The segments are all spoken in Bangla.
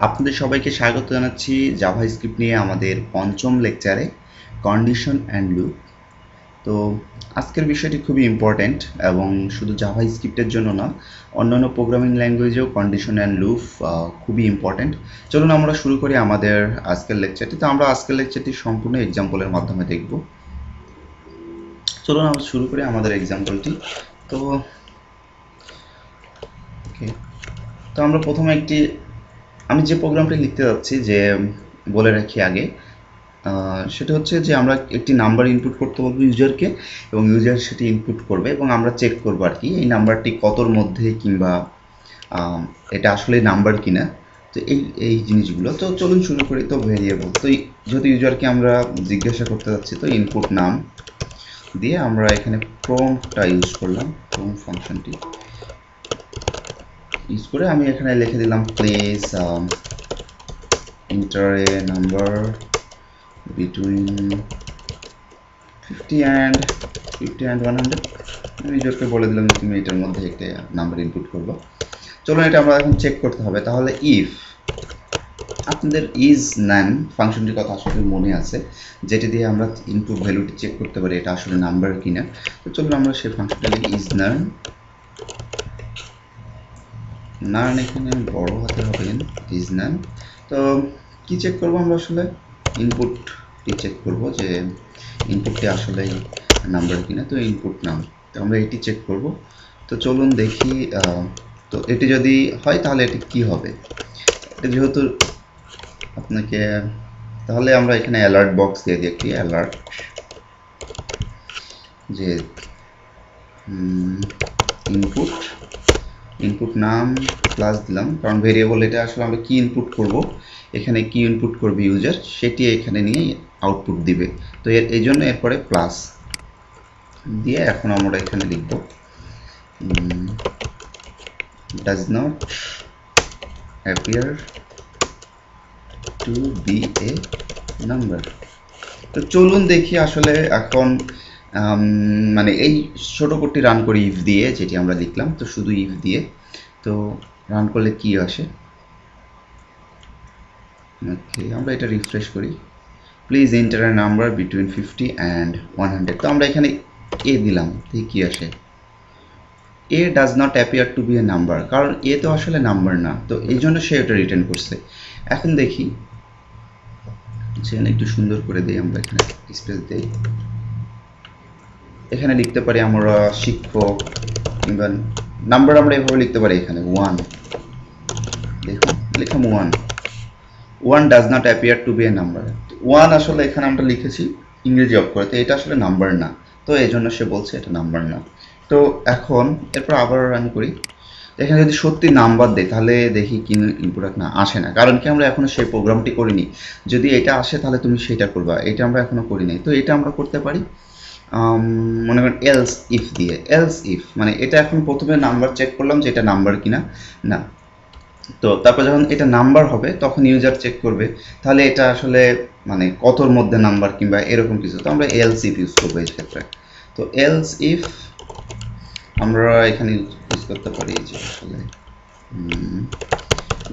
আপনাদের সবাইকে স্বাগত জানাচ্ছি জাভাস্ক্রিপ্ট নিয়ে আমাদের পঞ্চম লেকচারে কন্ডিশন অ্যান্ড লুপ। তো আজকের বিষয়টি খুবই ইম্পর্ট্যান্ট এবং শুধু জাভাস্ক্রিপ্টের জন্য না, অন্যান্য প্রোগ্রামিং ল্যাঙ্গুয়েজেও কন্ডিশন অ্যান্ড লুপ খুবই ইম্পর্ট্যান্ট। চলুন আমরা শুরু করি আমাদের আজকের লেকচারটি। তো আমরা আজকের লেকচারটি সম্পূর্ণ এক্সাম্পলের মাধ্যমে দেখব। চলুন আমরা শুরু করি আমাদের এক্সাম্পলটি। তো ওকে, তো আমরা প্রথমে আমি যে প্রোগ্রামটি লিখতে যাচ্ছি, যে বলে রাখি আগে, সেটা হচ্ছে যে আমরা একটি নাম্বার ইনপুট করতে বলবো ইউজারকে, এবং ইউজার সেটি ইনপুট করবে এবং আমরা চেক করবো আর কি এই নাম্বারটি কতর মধ্যে, কিংবা এটা আসলে নাম্বার কিনা। তো এই জিনিসগুলো। তো চলুন শুরু করি। তো ভেরিয়েবল, তো যেহেতু ইউজারকে আমরা জিজ্ঞাসা করতে যাচ্ছি, তো ইনপুট নাম দিয়ে আমরা এখানে প্রম্পটটা ইউজ করলাম, প্রম্পট ফাংশনটি ইউজ করে আমি এখানে লিখে দিলাম please enter a number between 50 and 100। আমি ইউজারকে বলে দিলাম তুমি এটার মধ্যে একটা নাম্বার ইনপুট করবো। চলুন এটা আমরা এখন চেক করতে হবে। তাহলে ইফ আপনাদের ইজ নান ফাংশনটির কথা আসলে মনে আছে, যেটি দিয়ে আমরা ইনপুট ভ্যালুটি চেক করতে পারি এটা আসলে নাম্বার কিনা। তো চলুন আমরা সেই ফাংশনটা লিখি ইজ নান। নান এখানে বড় হাতে হবে, ইজ নান। তো কি চেক করবো আমরা আসলে? ইনপুটটি চেক করব যে ইনপুটটি আসলে নাম্বার কিনা। তো ইনপুট নাম, তো আমরা এটি চেক করব। তো চলুন দেখি। তো এটি যদি হয় তাহলে এটি কি হবে? এটা যেহেতু আপনাকে, তাহলে আমরা এখানে অ্যালার্ট বক্স দিয়ে দিই একটি অ্যালার্ট, যে ইনপুট নাম প্লাস দিলাম, কারণ ভেরিয়েবল এটা আসলে আমরা কি ইনপুট করব, এখানে কি ইনপুট করবে ইউজার সেটি এখানে নিয়ে আউটপুট দিবে। তো এই জন্য এরপরে প্লাস দিয়ে এখন আমরা এখানে লিখব does not appear to be a number। তো চলুন দেখি আসলে এখন মানে এই ছোট কোডটি রান করি ইফ দিয়ে, যেটি আমরা লিখলাম। তো শুধু ইফ দিয়ে তো রান করলে কি আসে? ওকে, আমরা এটা রিফ্রেশ করি। Please enter a number between 50 and 100। তো আমরা এখানে এ দিলাম, দেখি কি আসে। A does not appear to be a number, কারণ এ তো আসলে নাম্বার না, তো এই জন্য সে এটা রিটার্ন করছে। এখন দেখি, সেখানে একটু সুন্দর করে দিই, আমরা এখানে স্পেস দিই। এখানে লিখতে পারি আমরা শিক্ষক, কিংবা নাম্বার আমরা এভাবে লিখতে পারি। এখানে 1 দেখুন, লিখলাম 1 does not appear to be a number. 1 আসলে এখানে আমরা লিখেছি ইংরেজি অক্ষরে, তো এটা আসলে নাম্বার না, তো এই জন্য সে বলছে এটা নাম্বার না। তো এখন এরপর আবার রান করি। এখানে যদি সত্যি নাম্বার দেয় তাহলে দেখি কি ইনপুট না আসে না, কারণ কি আমরা এখনো সেই প্রোগ্রামটি করিনি। যদি এটা আসে তাহলে তুমি সেটা করবা, এটা আমরা এখনো করি নাই। তো এটা আমরা করতে পারি মনে করেন এলস ইফ দিয়ে। এলস ইফ মানে এটা এখন প্রথমে নাম্বার চেক করলাম যে এটা নাম্বার কিনা না। তো তারপর যখন এটা নাম্বার হবে তখন ইউজার চেক করবে তাহলে এটা আসলে মানে কতর মধ্যে নাম্বার কিংবা এরকম কিছু। তো আমরা এলস ইফ ইউজ করবো এই ক্ষেত্রে। তো এলস ইফ আমরা এখানে ইউজ করতে পারি যে আসলে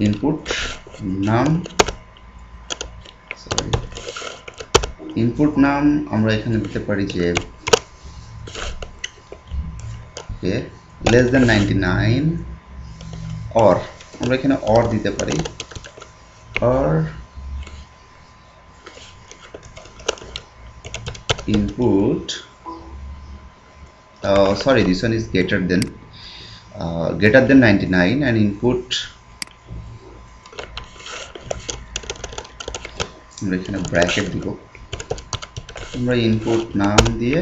ইনপুট নাম, ইনপুট নাম আমরা এখানে দিতে পারি যে লেস দেন 99, অর আমরা এখানে অর দিতে পারি, or input sorry, this one is greater than 99 and input আমরা এখানে ব্র্যাকেট দিব। আমরা ইনপুট নাম দিয়ে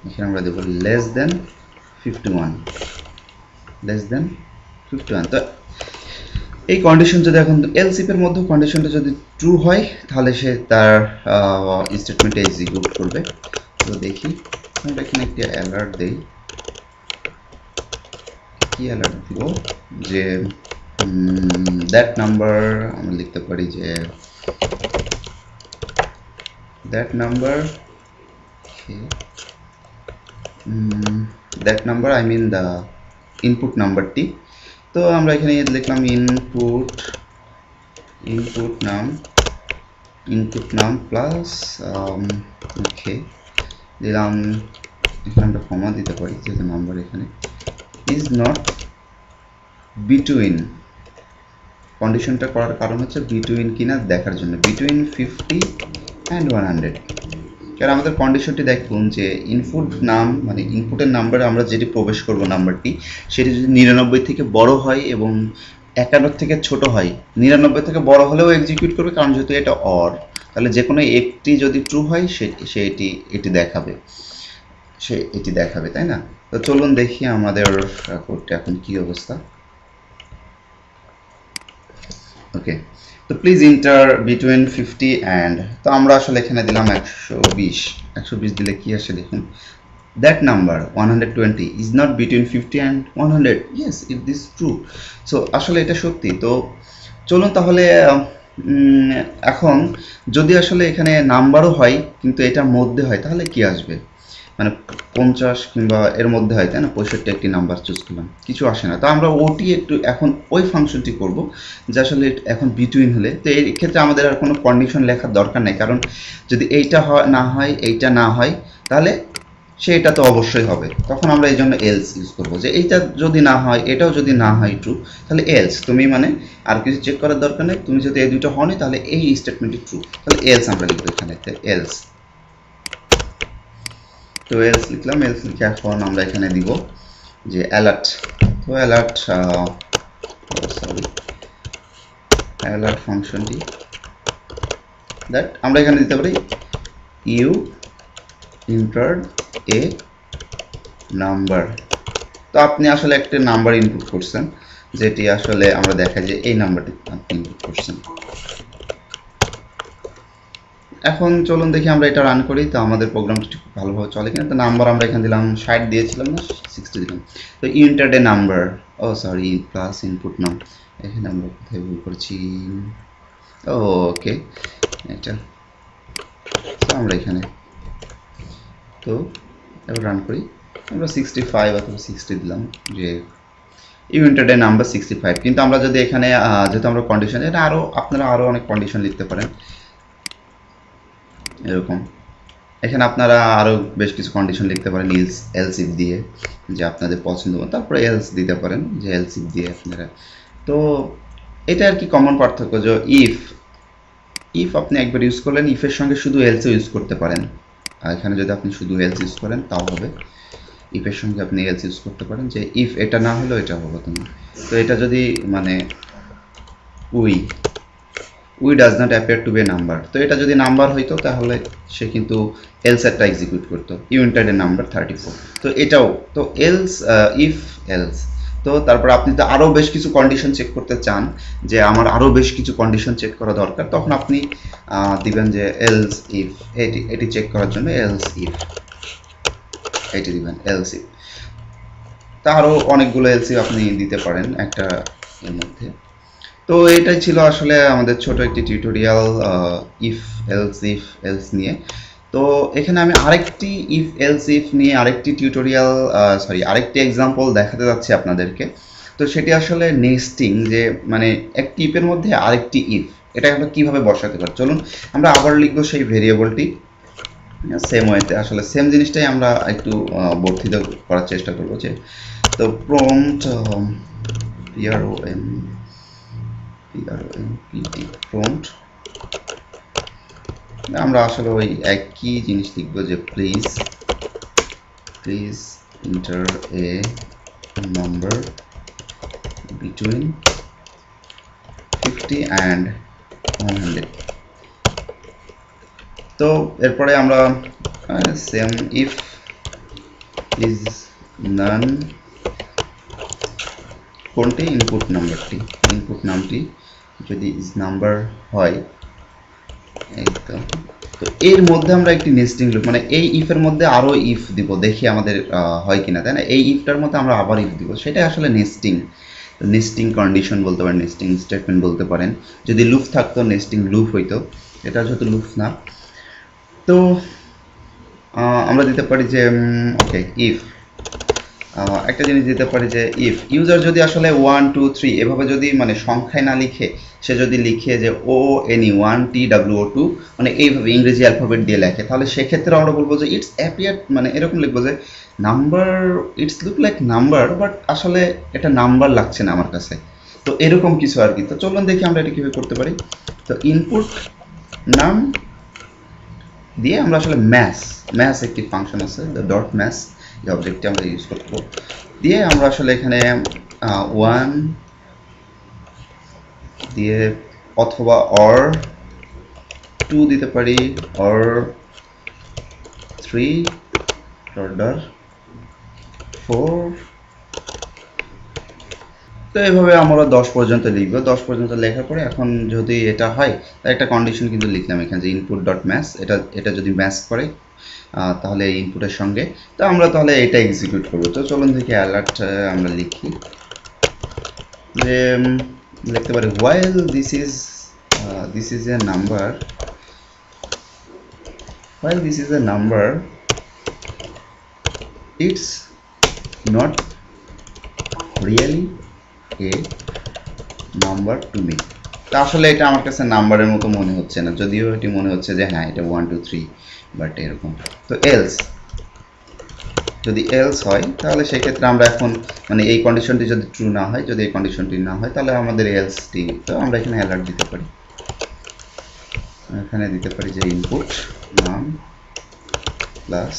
এখানে আমরা দেব লেস দেন 51, লেস দেন 51। তো এই কন্ডিশন যদি এখন এলস ইফ এর মধ্যে কন্ডিশনটা যদি ট্রু হয় তাহলে সে তার স্টেটমেন্টে এক্সিকিউট করবে। তো দেখি আমরা এখানে একটা অ্যালার্ট দেই। কি অ্যালার্ট দিব? যে দ্যাট নাম্বার আমরা লিখতে পারি যে that number, that number I mean the input নাম্বারটি। তো আমরা এখানে লিখলাম ইনপুট input নাম প্লাস ওকে দিলাম, এখানে আমরা কমা দিতে পারি যেহেতু নাম্বার এখানে, ইজ নট বিটুইন, কন্ডিশনটা করার কারণ হচ্ছে বিটুইন কিনা দেখার জন্য, বিটুইন 50 and 100। কারণ আমাদের কন্ডিশনটি দেখুন যে ইনপুট নাম মানে ইনপুটের নাম্বারে আমরা যেটি প্রবেশ করব নাম্বারটি সেটি যদি 99 থেকে বড় হয় এবং 51 থেকে ছোট হয়, 99 থেকে বড় হলেও এক্সিকিউট করবে কারণ যেহেতু এটা অর, তাহলে যে কোনো একটি যদি ট্রু হয় সে এটি দেখাবে, তাই না? তো চলুন দেখি আমাদের কোডটা এখন কি অবস্থা। ওকে, তো প্লিজ এন্টার বিটুইন 50 and, তো আমরা আসলে এখানে দিলাম 120 দিলে কি আসে দেখুন, that number 120 is not between 50 and 100, yes if this is true, so আসলে এটা সত্যি। তো চলুন তাহলে এখন যদি আসলে এখানে নাম্বারও হয় কিন্তু এটার মধ্যে হয় তাহলে কি আসবে, মানে 50 কিংবা এর মধ্যে হয়, তাই না? 65 একটি নাম্বার চুজ করলাম, কিছু আসে না। তো আমরা ওটি একটু এখন ওই ফাংশনটি করব যে আসলে এখন বিটুইন হলে, তো এই ক্ষেত্রে আমাদের আর কোনো কন্ডিশন লেখার দরকার নেই, কারণ যদি এইটা না হয় এইটা না হয় তাহলে সেটা তো অবশ্যই হবে, তখন আমরা এই জন্য এলস ইউজ করবো, যে এইটা যদি না হয় এটাও যদি না হয় ট্রু তাহলে এলস, তুমি মানে আর কিছু চেক করার দরকার নেই, তুমি যদি এই দুটো হওনি তাহলে এই স্টেটমেন্টটি ট্রু, তাহলে এলস আমরা লিখবো এখানে, এলস। তো এলস লিখলাম, এলস লিখে এখন আমরা এখানে দিব যে অ্যালার্ট, তো অ্যালার্ট ফাংশনটি দ্যাট আমরা এখানে দিতে পারি ইউ entered a number, তো আপনি আসলে একটা নাম্বার ইনপুট করছেন যেটি আসলে আমরা দেখা যায় এই নাম্বারটি আপনি ইনপুট করছেন। এখন চলুন দেখি আমরা এটা রান করি, তো আমাদের প্রোগ্রামটি খুব ভালোভাবে চলে কিনা। তো নাম্বার আমরা এখানে দিলাম 60 দিয়েছিলাম না 60 দিলাম, তো entered a number, ও সরি প্লাস ইনপুট নাম, এখানে আমরা কোথায় ভুল করছি, ওকে এটা, তো আমরা এখানে, তো এবার রান করি, আমরা 65 অথবা 60 দিলাম যে ইউ এন্টারড এ নাম্বার 65, কিন্তু আমরা যদি এখানে যেহেতু আমরা কন্ডিশন, এটা আপনারা আরো অনেক কন্ডিশন লিখতে পারেন এরকম, এখানে আপনারা আরো বেশ কিছু কন্ডিশন লিখতে পারেন এলস ইফ দিয়ে, যে আপনাদের পছন্দ মতো, তারপরে এলস দিতে পারেন যে এলস ইফ দিয়ে আপনারা। তো এটা আর কি কমন পার্থক্য, যে ইফ আপনি একবার ইউজ করলেন, ইফের সঙ্গে শুধু এলসও ইউজ করতে পারেন, আর এখানে যদি আপনি শুধু এলস ইউজ করেন তাও হবে, ইফের সঙ্গে আপনি এলস ইউজ করতে পারেন যে ইফ এটা না হলেও এটা হবে তুমি। তো এটা যদি মানে we does not appear to be a number, তো এটা যদি নাম্বার হইতো তাহলে সে কিন্তু এলস একটা এক্সিকিউট করতো, ইউ এন্টারড এ নাম্বার 34, তো এটাও তো এলস ইফ এলস। তো তারপর আপনি তো আরও বেশ কিছু কন্ডিশন চেক করতে চান, যে আমার আরও বেশ কিছু কন্ডিশন চেক করা দরকার, তখন আপনি দিবেন যে এলস ইফ, এটি চেক করার জন্য এলস ইফ এটি দিবেন এলস ইফ। তা আরও অনেকগুলো এলস ইফ আপনি দিতে পারেন একটা এর মধ্যে। তো এটাই ছিল আসলে আমাদের ছোট একটি টিউটোরিয়াল ইফ এলস নিয়ে। তো এখানে আমি আরেকটি ইফ এলস ইফ নিয়ে আরেকটি টিউটোরিয়াল আরেকটি এক্সাম্পল দেখাতে যাচ্ছি আপনাদেরকে। তো সেটি আসলে নেস্টিং, যে মানে একটি ইফের মধ্যে আরেকটি ইফ, এটা আমরা কিভাবে বসাতে পারি। চলুন আমরা আবার লিখবো সেই ভেরিয়েবলটি সেম ওয়েতে, আসলে সেম জিনিসটাই আমরা একটু বর্ধিত করার চেষ্টা করবো। যে তো প্রম্পট প্রম্পট আমরা আসলে ওই একই জিনিস লিখবো যে please enter a number between 50 and 100। তো এরপরে আমরা সেম ইফ ইজ নান, কোনটি ইনপুট নামটি যদি ইজ নাম্বার হয়, একদম। তো এর মধ্যে আমরা একটি নেস্টিং লুপ, মানে এই ইফের মধ্যে আরো ইফ দিব, দেখি আমাদের হয় কিনা, তাই না? এই ইফটার মধ্যে আমরা আবার ইফ দিব, সেটা আসলে নেস্টিং কন্ডিশন বলতে পারেন, নেস্টিং স্টেটমেন্ট বলতে পারেন। যদি লুপ থাকতো নেস্টিং লুপ হইতো, এটা যেহেতু লুপ না, তো আমরা দিতে পারি যে ওকে ইফ একটা জিনিস দিতে পারি যে ইফ ইউজার যদি আসলে 1 2 3 এভাবে যদি মানে সংখ্যায় না লিখে সে যদি লিখে যে ONE 1 TWO2 মানে এইভাবে ইংরেজি অ্যালফাবেট দিয়ে লেখে তাহলে সেক্ষেত্রে আমরা বলবো যে ইটস অ্যাপিয়ার মানে এরকম লিখবো যে number it's look like number but আসলে এটা নাম্বার লাগছে না আমার কাছে। তো এরকম কিছু আর কি। তো চলুন দেখি আমরা এটা কিভাবে করতে পারি। তো ইনপুট নাম দিয়ে আমরা আসলে ম্যাথ একটি ফাংশন আছে ডট ম্যাথ এই অবজেক্টটি আমরা ইউজ করব দিয়ে আমরা আসলে এখানে 1 দিয়ে অথবা অর 2 দিতে পারি অর 3 ডট 4। তো এইভাবে আমরা 10 পর্যন্ত লিখব। 10 পর্যন্ত লেখার পরে এখন যদি এটা হয় তার একটা কন্ডিশন কিন্তু লিখলাম এখানে যে ইনপুট ডট ম্যাথ এটা যদি ম্যাচ করে তাহলে এই ইনপুটের সঙ্গে তো আমরা তাহলে এটা এক্সিকিউট করব। তো চলুন দেখি অ্যালার্ট আমরা লিখি যে লিখতে পারি while this is a number it's not really a number to me। তো আসলে এটা আমার কাছে নাম্বারের মতো মনে হচ্ছে না, যদিও এটি মনে হচ্ছে যে হ্যাঁ এটা 1 2 3 বাট এরকম। তো যদি এলস হয় তাহলে সেক্ষেত্রে আমরা এখন মানে এই কন্ডিশনটি যদি ট্রু না হয়, যদি এই কন্ডিশনটি না হয় তাহলে আমাদের এলসটি তো আমরা এখানে অ্যালার্ট দিতে পারি। এখানে দিতে পারি যে ইনপুট নাম প্লাস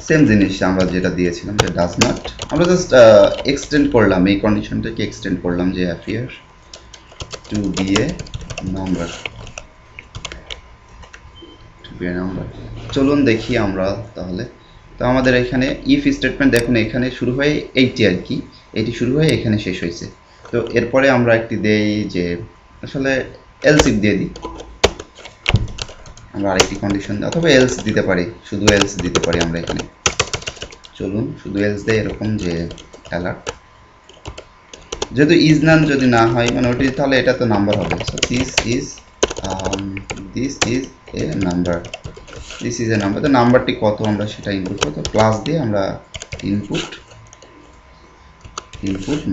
সেম জিনিস আমরা যেটা দিয়েছিলাম যে ডাজ নট, আমরা জাস্ট এক্সটেন্ড করলাম এই কন্ডিশনটাকে এক্সটেন্ড করলাম যে appear to be a number. চলুন দেখি আমরা তাহলে। তো আমাদের এখানে ইফ স্টেটমেন্ট দেখুন এখানে শুরু হয়ে এইটি আর কি, এটি শুরু হয়ে এখানে শেষ হয়েছে। তো এরপরে আমরা একটি দেই যে আসলে এলস ইফ দিয়ে দিই, আমরা আরেকটি কন্ডিশন অথবা এলস দিতে পারি, শুধু এলস দিতে পারি আমরা এখানে। চলুন শুধু এলস দেয় এরকম যে অ্যালার্ট যেহেতু ইজ নান যদি না হয় মানে ওটি তাহলে এটা তো নাম্বার হবে। So this is a number, তো নাম্বারটি কত আমরা সেটা ইনপুট করব। তো প্লাস দিয়ে আমরা ইনপুট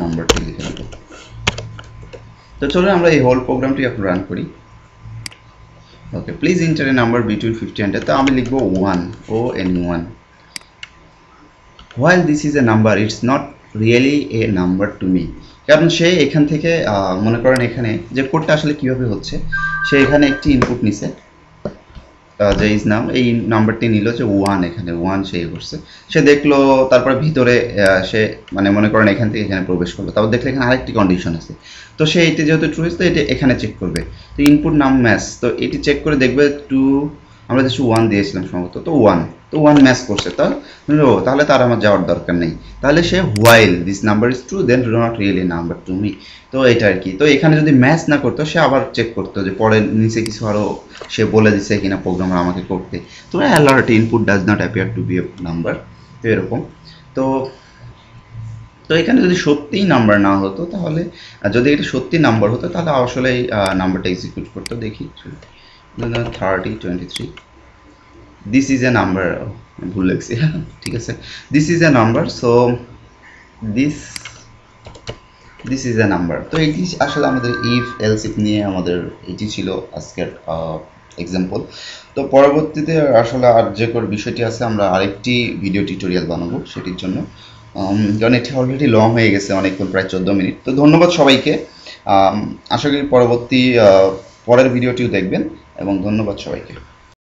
নাম্বারটি লিখে দেব। তো চলুন আমরা এই হোল প্রোগ্রামটি এখন রান করি। Okay, please enter a number between 50 and 10। তো আমি লিখব 1 ONE 1। while this is a number it's not really a number to me। কারণ সে এখান থেকে মনে করেন এখানে যে কোডটা আসলে কিভাবে হচ্ছে, সে এখানে একটি ইনপুট নিছে যে ইজ নাম, এই নাম্বারটি নিল যে 1, এখানে 1 সে করছে, সে দেখলো তারপরে ভিতরে সে মানে মনে করেন এখান থেকে এখানে প্রবেশ করলো, তারপর দেখলে এখানে আরেকটি কন্ডিশন আছে, তো সে এটি যেহেতু ট্রু হয়েছে এটি এখানে চেক করবে। তো ইনপুট নাম ম্যাচ, তো এটি চেক করে দেখবে 2 আমরা যেহেতু 1 দিয়েছিলাম সম্ভবত, তো 1 ম্যাচ করছে, তাহলে তার আমার যাওয়ার দরকার নেই। তাহলে সে while this number is true then not really a number to me। তো এটা আর কি। তো এখানে যদি ম্যাচ না করতো সে আবার চেক করতো যে পরে নিচে কিছু আরো সে বলে দিচ্ছে কিনা প্রোগ্রামার আমাকে করতে। তো alert input does not appear to be a number, তো এরকম। তো এখানে যদি সত্যিই নাম্বার না হতো তাহলে, যদি এটা সত্যি নাম্বার হতো তাহলে আসলে নাম্বারটা এক্সিকিউট করতো। দেখি 30 23 দিস ইজ এ নাম্বার, ভুল লাগছে, ঠিক আছে, this is a number. So this is a number. তো এটি আসলে আমাদের ইফ এলস ইফ নিয়ে আমাদের এটি ছিল আজকের এক্সাম্পল। তো পরবর্তীতে আসলে আর যে কোনো বিষয়টি আছে আমরা আরেকটি ভিডিও টিউটোরিয়াল বানাবো সেটির জন্য, কারণ এটি অলরেডি লং হয়ে গেছে অনেকক্ষণ, প্রায় 14 মিনিট। তো ধন্যবাদ সবাইকে, আশা করি পরের ভিডিওটিও দেখবেন এবং ধন্যবাদ সবাইকে।